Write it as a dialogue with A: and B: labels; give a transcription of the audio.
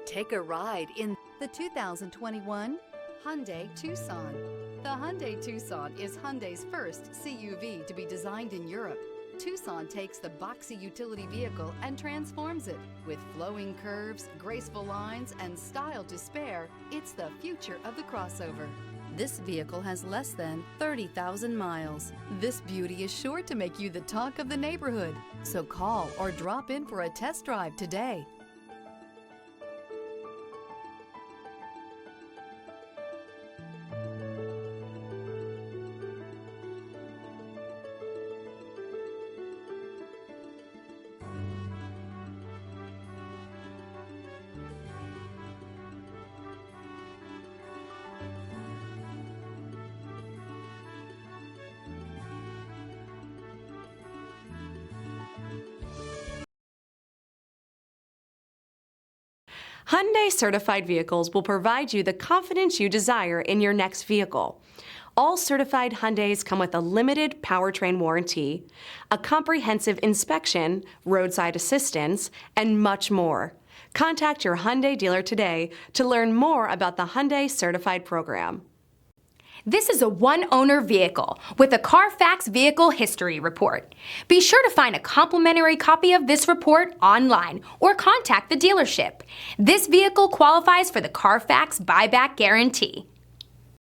A: Take a ride in the 2021 Hyundai Tucson. The Hyundai Tucson is Hyundai's first CUV to be designed in Europe. Tucson takes the boxy utility vehicle and transforms it. With flowing curves, graceful lines, and style to spare, it's the future of the crossover. This vehicle has less than 30,000 miles. This beauty is sure to make you the talk of the neighborhood. So call or drop in for a test drive today.
B: Hyundai certified vehicles will provide you the confidence you desire in your next vehicle. All certified Hyundais come with a limited powertrain warranty, a comprehensive inspection, roadside assistance, and much more. Contact your Hyundai dealer today to learn more about the Hyundai Certified Program.
C: This is a one-owner vehicle with a Carfax Vehicle History Report. Be sure to find a complimentary copy of this report online or contact the dealership. This vehicle qualifies for the Carfax Buyback Guarantee.